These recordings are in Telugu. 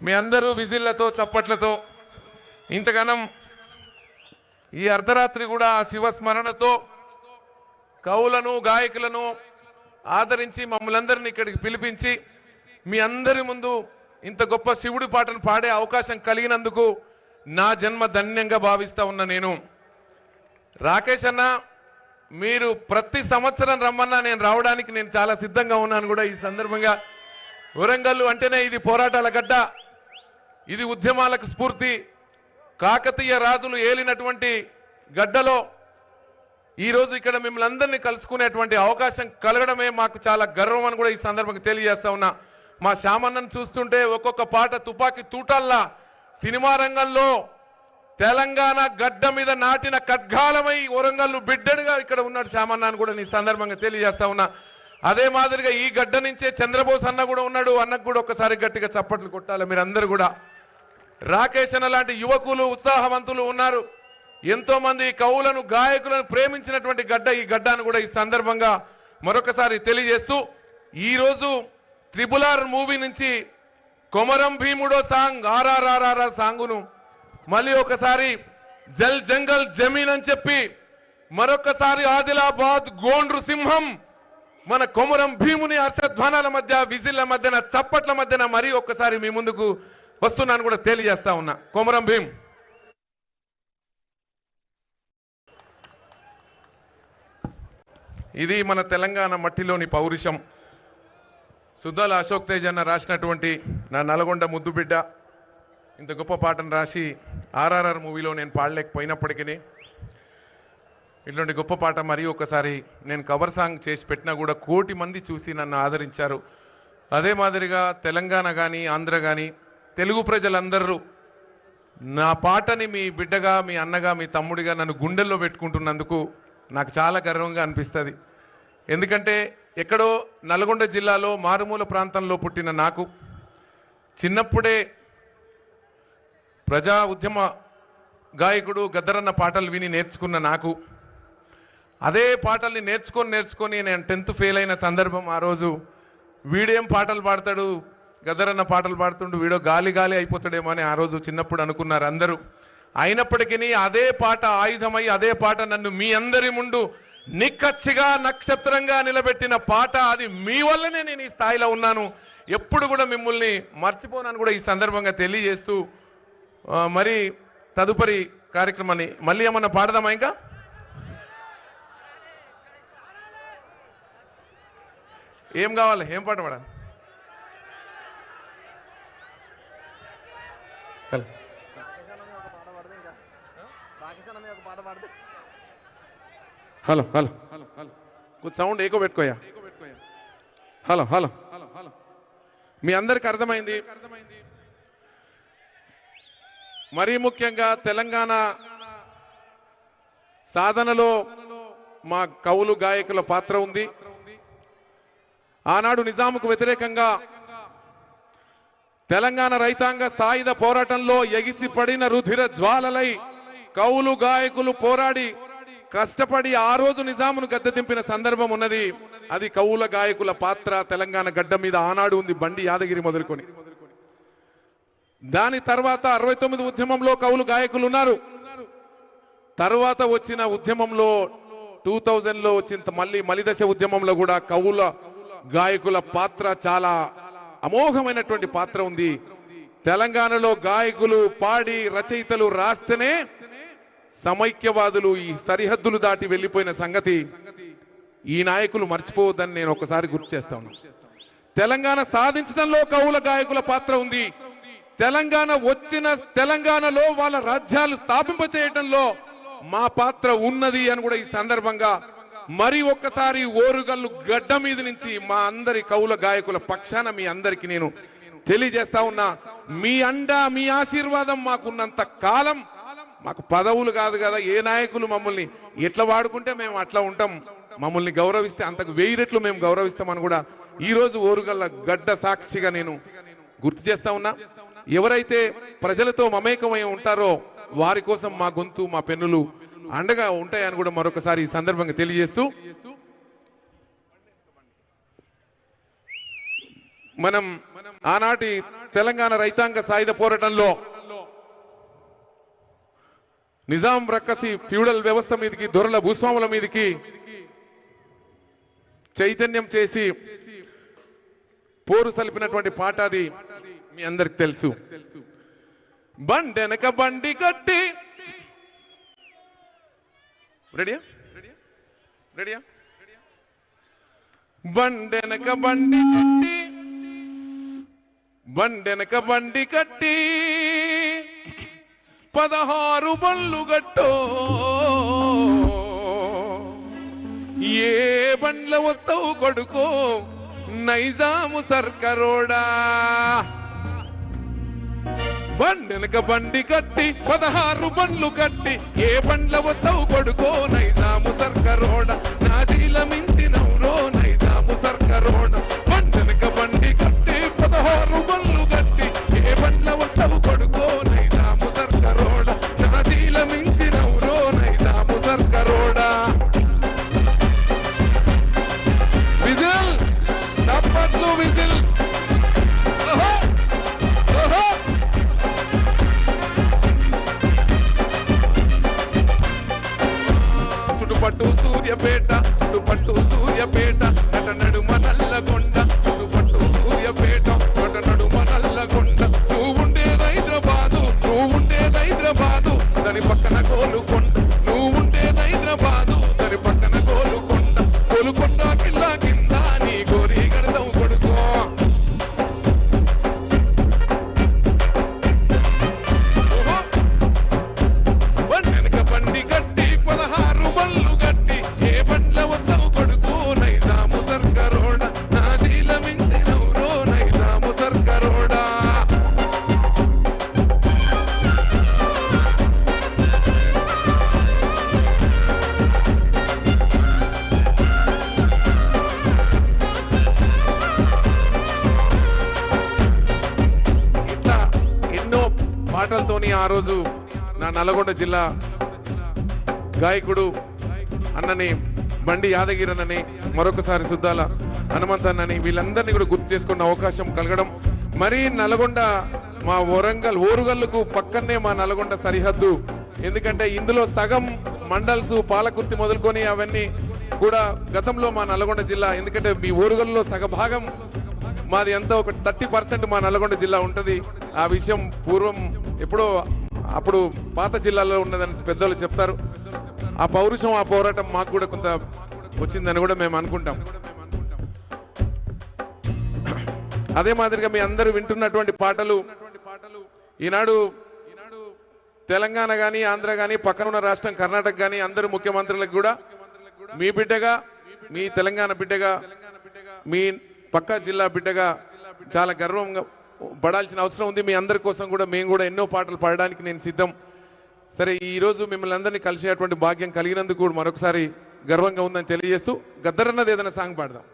మీ అందరూ విజిల్లతో చప్పట్లతో ఇంతగానం ఈ అర్ధరాత్రి కూడా ఆ శివస్మరణతో కవులను గాయకులను ఆదరించి మమ్మల్ందరినీ ఇక్కడికి పిలిపించి మీ అందరి ముందు ఇంత గొప్ప శివుడి పాటను పాడే అవకాశం కలిగినందుకు నా జన్మ ధన్యంగా భావిస్తా ఉన్నా. నేను రాకేష్ అన్న, మీరు ప్రతి సంవత్సరం రమ్మన్నా నేను రావడానికి నేను చాలా సిద్ధంగా ఉన్నాను కూడా. ఈ సందర్భంగా వరంగల్ అంటేనే ఇది పోరాటాల గడ్డ, ఇది ఉద్యమాలకు స్ఫూర్తి. కాకతీయ రాజులు ఏలినటువంటి గడ్డలో ఈరోజు ఇక్కడ మిమ్మల్ని అందరినీ కలుసుకునేటువంటి అవకాశం కలగడమే మాకు చాలా గర్వం అని కూడా ఈ సందర్భంగా తెలియజేస్తా ఉన్నా. మా శ్యామన్నను చూస్తుంటే ఒక్కొక్క పాట తుపాకీ తూటాల్లా సినిమా రంగంలో తెలంగాణ గడ్డ మీద నాటిన ఖడ్గాలమై వరంగల్ బిడ్డడుగా ఇక్కడ ఉన్నాడు శ్యామన్న అని కూడా నీ సందర్భంగా తెలియజేస్తా ఉన్నా. అదే మాదిరిగా ఈ గడ్డ నుంచే చంద్రబోస్ అన్న కూడా ఉన్నాడు. అన్నకు కూడా ఒక్కసారి గట్టిగా చప్పట్లు కొట్టాలి మీరందరూ కూడా. రాకేష్ అన్న లాంటి యువకులు ఉత్సాహవంతులు ఉన్నారు. ఎంతో మంది కవులను గాయకులను ప్రేమించినటువంటి గడ్డ ఈ గడ్డ అని కూడా ఈ సందర్భంగా మరొకసారి తెలియజేస్తూ, ఈరోజు త్రిబుల్ ఆర్ మూవీ నుంచి కొమరం భీముడో సాంగ్ ఆర్ఆర్ఆర్ఆర్ సాంగును మళ్ళీ ఒకసారి జల్ జంగల్ జమీన్ అని చెప్పి మరొకసారి ఆదిలాబాద్ గోండ్రు సింహం మన కొమరం భీముని హర్షధ్వానాల మధ్య విజిల్ల మధ్యన చప్పట్ల మధ్యన మరీ ఒక్కసారి మీ ముందుకు వస్తున్నాను కూడా తెలియజేస్తా ఉన్నా. కొమరం భీమ్ ఇది మన తెలంగాణ మట్టిలోని పౌరుషం. సుద్దాల అశోక్ తేజ్ అన్న రాసినటువంటి నా నల్గొండ ముద్దు బిడ్డ ఇంత గొప్ప పాటను రాసి ఆర్ఆర్ఆర్ మూవీలో నేను పాడలేకపోయినప్పటికీ ఇట్లాంటి గొప్ప పాట మరి ఒకసారి నేను కవర్ సాంగ్ చేసి పెట్టినా కూడా కోటి మంది చూసి నన్ను ఆదరించారు. అదే మాదిరిగా తెలంగాణ కానీ ఆంధ్ర కానీ తెలుగు ప్రజలందరూ నా పాటని మీ బిడ్డగా, మీ అన్నగా, మీ తమ్ముడిగా నన్ను గుండెల్లో పెట్టుకుంటున్నందుకు నాకు చాలా గర్వంగా అనిపిస్తుంది. ఎందుకంటే ఎక్కడో నల్గొండ జిల్లాలో మారుమూల ప్రాంతంలో పుట్టిన నాకు చిన్నప్పుడే ప్రజా ఉద్యమ గాయకుడు గద్దరన్న పాటలు విని నేర్చుకున్న నాకు అదే పాటల్ని నేర్చుకొని నేను 10th ఫెయిల్ అయిన సందర్భం ఆ రోజు. వీడేం పాటలు పాడతాడు, గద్దరన్న పాటలు పాడుతుండు, వీడో గాలి గాలి అయిపోతాడేమో అని ఆ రోజు చిన్నప్పుడు అనుకున్నారు అందరూ. అయినప్పటికీ అదే పాట ఆయుధమై అదే పాట నన్ను మీ అందరి ముందు నిక్కచ్చిగా నక్షత్రంగా నిలబెట్టిన పాట. అది మీ వల్లనే నేను ఈ స్థాయిలో ఉన్నాను. ఎప్పుడు కూడా మిమ్మల్ని మర్చిపోనని కూడా ఈ సందర్భంగా తెలియజేస్తూ మరి తదుపరి కార్యక్రమాన్ని మళ్ళీ ఏమన్నా పాడదామా? ఇంకా ఏం కావాలి? ఏం పాట పాడాలి? హలో హలో హలో హలో కొంచెం సౌండ్ ఎక్కువ పెట్టుకోయా. హలో హలో హలో హలో మీ అందరికి అర్థమైంది. మరీ ముఖ్యంగా తెలంగాణ సాధనలో మా కవులు గాయకుల పాత్ర ఉంది. ఆనాడు నిజాముకు వ్యతిరేకంగా తెలంగాణ రైతాంగ సాయుధ పోరాటంలో ఎగిసిపడిన రుధిర జ్వాలలై కవులు గాయకులు పోరాడి కష్టపడి ఆ రోజు నిజామును గద్దెదింపిన సందర్భం ఉన్నది. అది కవుల గాయకుల పాత్ర తెలంగాణ గడ్డ మీద ఆనాడు ఉంది, బండి యాదగిరి మొదలుకొని. దాని తర్వాత 69 ఉద్యమంలో కవులు గాయకులు ఉన్నారు. తర్వాత వచ్చిన ఉద్యమంలో 2000లో వచ్చిన మలిదశ ఉద్యమంలో కూడా కవుల గాయకుల పాత్ర చాలా అమోఘమైనటువంటి పాత్ర ఉంది. తెలంగాణలో గాయకులు పాడి రచయితలు రాస్తేనే సమైక్యవాదులు ఈ సరిహద్దులు దాటి వెళ్ళిపోయిన సంగతి ఈ నాయకులు మర్చిపోవద్దని నేను ఒకసారి గుర్తు చేస్తాను. తెలంగాణ సాధించడంలో కవుల గాయకుల పాత్ర ఉంది. తెలంగాణలో వాళ్ళ రాజ్యాలు స్థాపింపచేయటంలో మా పాత్ర ఉన్నది అని కూడా ఈ సందర్భంగా మరి ఒక్కసారి ఓరుగల్లు గడ్డ మీద నుంచి మా అందరి కవుల గాయకుల పక్షాన మీ అందరికి నేను తెలియజేస్తా ఉన్నా. మీ అండ, మీ ఆశీర్వాదం మాకున్నంత కాలం మాకు పదవులు కాదు కదా, ఏ నాయకులు మమ్మల్ని ఎట్లా వాడుకుంటే మేము అట్లా ఉంటాం, మమ్మల్ని గౌరవిస్తే అంతకు 1000 రెట్లు మేము గౌరవిస్తామని కూడా ఈ రోజు ఓరుగల్ల గడ్డ సాక్షిగా నేను గుర్తు చేస్తా ఉన్నా. ఎవరైతే ప్రజలతో మమేకమై ఉంటారో వారి కోసం మా గొంతు, మా పెన్నులు అండగా ఉంటాయని కూడా మరొకసారి ఈ సందర్భంగా తెలియజేస్తూ, మనం ఆనాటి తెలంగాణ రైతాంగ సాయుధ పోరాటంలో నిజాం రక్కసి ఫ్యూడల్ వ్యవస్థ మీదకి, దొరల భూస్వాముల మీదకి చైతన్యం చేసి పోరు సలిపినటువంటి పాట అది మీ అందరికి తెలుసు. బండెనక బండి కట్టి, రెడీయా రెడీయా బండెనక బండి కట్టి, బండెనక బండి కట్టి 16 బండ్లు గట్టో, ఏ బండ్ల వస్తావు కొడుకో నైజాము సర్కరోడా, బండెనక బండి కట్టి 16 బండ్లు కట్టి ఏ బండ్ల వస్తావు కొడుకో నైజాము సర్కరోడ నాజీల మించినవురో నైజాము సర్కరోడ బండెనక బండి కట్టి 16 బండ్లు కట్టి ఏ బండ్ల వస్తావు కొడుకో నైజాము సర్కరోడ నాజీల మించినవురో నైజాము సర్కరోడ విజిల్ చప్పట్లు విజిల్ చుట్టుపట్టు సూర్యపేట చుట్టుపట్టు సూర్యపేట నట నడుమ నల్లగొండ చుట్టుపట్టు సూర్యపేట నట నడుమ నల్లగొండ నువ్వు ఉండేది హైదరాబాదు దాని పక్కన గోలుకొండ నువ్వు ఉండేది హైదరాబాదు దాని పక్కన గోలుకొండ కిల్లా కింద నీ గోరి గడదం కొడుకో వెనక బండి గట్టి 16 బండ్లు గట్టి ఏ బండ్ల వస్తావు కొడుకు నైజాము సర్కరోడ నాజీల మించినవురో నైజాము సర్కరోడ ఇట్లా ఎన్నో పాటలతోని ఆ రోజు నా నల్గొండ జిల్లా గాయకుడు అన్నని బండి యాదగిరి అన్నని మరొకసారి సుద్దాల హనుమంతన్నని వీళ్ళందరినీ కూడా గుర్తు చేసుకున్న అవకాశం కలగడం మరీ నల్గొండ మా ఓరుగల్లుకు పక్కనే మా నల్గొండ సరిహద్దు ఎందుకంటే ఇందులో సగం మండల్స్ పాలకుర్తి మొదలుకొని అవన్నీ కూడా గతంలో మా నల్గొండ జిల్లా ఎందుకంటే మీ ఓరుగల్లులో సగభాగం మాది ఎంత ఒక 30% మా నల్గొండ జిల్లా ఉంటుంది ఆ విషయం పూర్వం ఎప్పుడో అప్పుడు పాత జిల్లాలో ఉన్నదని పెద్దలు చెప్తారు ఆ పౌరుషం ఆ పోరాటం మాకు కూడా కొంత వచ్చిందని కూడా మేము అనుకుంటాం అదే మాదిరిగా మీ అందరూ వింటున్నటువంటి పాటలు ఈనాడు తెలంగాణ కానీ ఆంధ్ర కానీ పక్కన ఉన్న రాష్ట్రం కర్ణాటక కానీ అందరు ముఖ్యమంత్రులకు కూడా మీ బిడ్డగా మీ తెలంగాణ బిడ్డగా మీ పక్క జిల్లా బిడ్డగా చాలా గర్వంగా పడాల్సిన అవసరం ఉంది మీ అందరి కోసం కూడా మేము కూడా ఎన్నో పాటలు పాడడానికి నేను సిద్ధం సరే ఈరోజు మిమ్మల్ని అందరినీ కలిసేటువంటి భాగ్యం కలిగినందుకు కూడా మరొకసారి గర్వంగా ఉందని తెలియజేస్తూ గద్దరన్నది ఏదైనా సాంగ్ పాడదాం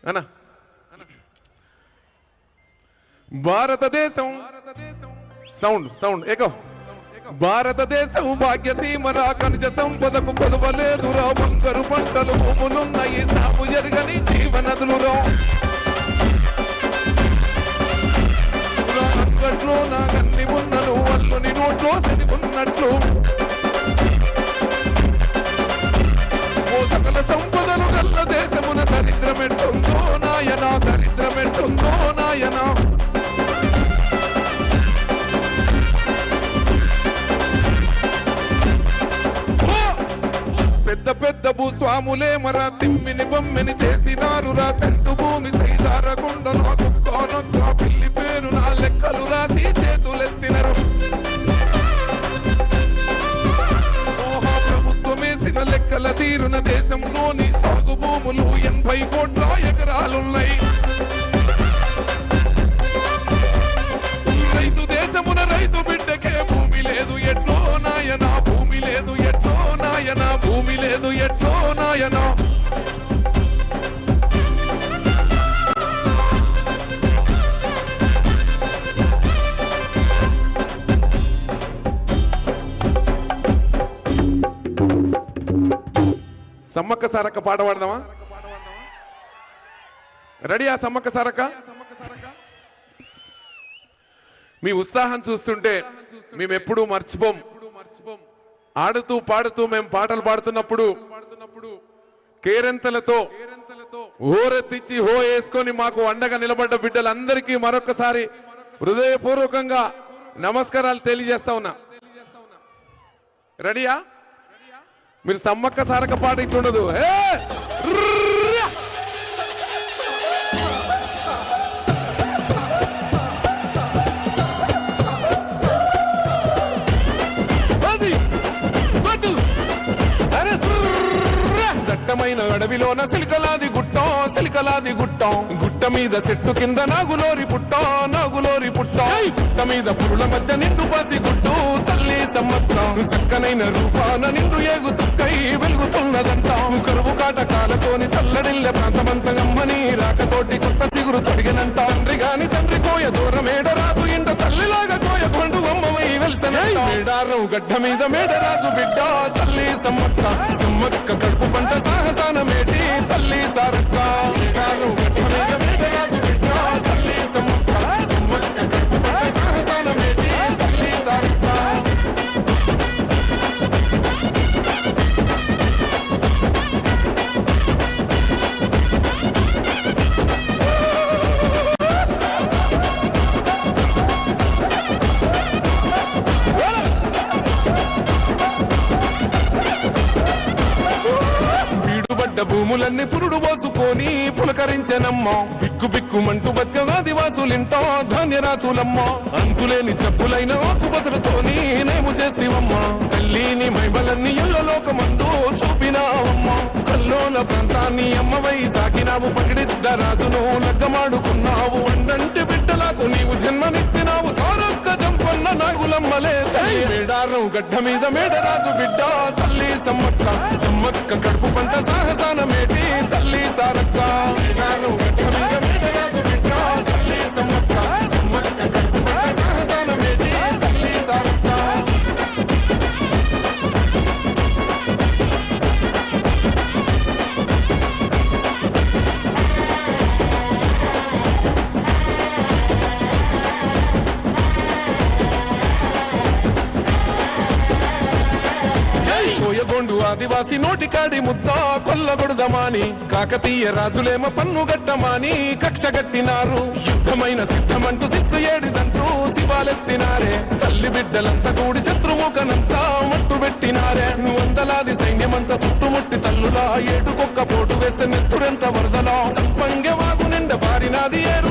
అన్నా భారతదేశం సౌండ్ ఏకో భారతదేశం భాగ్యసీమరా ఖనిజ సంపదకు కొదవలేదురా బంగారు పంటలు భూములున్నాయి సాగు జరగని జీవనదులురా అంగట్లో నా గన్ని ఉన్నను వల్లుని నోట్లో సరిపున్నట్లు ఓ సకల సంపదలు గల్ల దేశమున దరిద్రమెట్టుందో నాయనా దరిద్రమెట్టుందో నాయనా పెద్ద పెద్ద భూస్వాములే మరా తిమ్మిని బొమ్మిని చేసినారు రా సెంటు భూమి సైజారకుండా నాకు కోనొక్క పిల్లి పేరు నా లెక్కలు రాసి చేతులెత్తినరు ప్రభుత్వమేసిన లెక్కల తీరున దేశంలోని సాగు భూములు 80 కోట్ల ఎకరాలున్నాయి రైతు దేశమున రైతు బిడ్డకే భూమి లేదు ఎట్లో నాయనా భూమి లేదు ఎట్లో నాయనా భూమి లేదు ఎట్లో నాయనా సమ్మక్క సారక్క పాట పాడదామా రెడీయా సమ్మక్క సారక్క మీ ఉత్సాహం చూస్తుంటే మేము ఎప్పుడూ మర్చిపోం ఆడుతూ పాడుతూ మేము పాటలు పాడుతున్నప్పుడు కేరెంతలతో హోరెత్తిచ్చి హో వేసుకొని మాకు అండగా నిలబడ్డ బిడ్డలందరికీ మరొకసారి హృదయపూర్వకంగా నమస్కారాలు తెలియజేస్తా ఉన్నా రెడీయా మీరు సమ్మక్క సారక్క పాట ఇట్లుండదు దట్టమైన అడవిలోన సిలికలాది గుట్టం సిలికలాది గుట్టం గుట్ట మీద చెట్టు కింద నాగులోరి పుట్టం నాగులోరి పుట్టం పుట్ట మీద పురుల మధ్య నిండు పసి గుట్టు తల్లి సమ్మత్తం చక్కనైన రూపాన నిండు ఏగు సుక్కై వెలుగుతున్నదంతా కరువు కాటకాలతోని తల్లడిల్లె ప్రాంతమంతగమ్మని రాకతోటి కొత్త సిగురు తొడిగినంట తండ్రి గాని తండ్రి కోయ దూరమేడ రాజు ఇంట తల్లిలాగా కోయ కొండు అమ్మవై వెలిసనంట మేడారం గడ్డ మీద మేడరాజు బిడ్డ తల్లి సమ్మక్క సమ్మక్క కడుపు పంట సాహసాన మేటి తల్లి సారక్క మేడారం గడ్డ మీద మేడరాజు బిడ్డ తల్లి సమ్మక్క సమ్మక్క కడుపు పంట సాహసాన మేటి తల్లి సారక్క భూములన్నీ పురుడు పోసుకొని పులకరించెనమ్మో బిక్కు బిక్కుమంటూ బతుక ఆదివాసులింటో ధాన్యరాసులమ్మో అంతులేని చెప్పులైన ఆకుపసలతోని నేము చేస్తేవమ్మా తల్లిని మైబలన్నీ ఎల్లలోకమందు చూపినావమ్మా కల్లోల ప్రాంతాన్ని అమ్మవై సాకినావు పగిడిద్ద రాజును లగ్గమాడుకున్నావు వండంటి బిడ్డలకు నీవు జన్మనిచ్చినావు సారొక్క జంపన్న నాగులమ్మలే మేడారం గడ్డ మీద మేడరాజు బిడ్డ తల్లి సమ్మక్క సమ్మక్క కడుపు పంట సాహసాన మేటి తల్లి సారక్క మేడారం గడ్డ మీద మేడరాజు బిడ్డ తల్లి సమ్మక్క సమ్మక్క కడుపు పంట సాహసాన మేటి తల్లి సారక్క కోయగొండు ఆదివాసి నోటికాడి ముద్ద కొల్లగొడదమాని కాకతీయ రాజులేమ పన్ను గట్టమాని కక్ష గట్టినారు యుద్ధమైన సిద్ధమంటూ శిస్తు ఏడిదంటూ శివాలెత్తినారే తల్లి బిడ్డలంతా కూడి శత్రుముఖనంతా మట్టు పెట్టినారే వందలాది సైన్యమంతా చుట్టుముట్టి తల్లులా ఏటుకొక్క పోటు వేస్తే నెత్తురెంత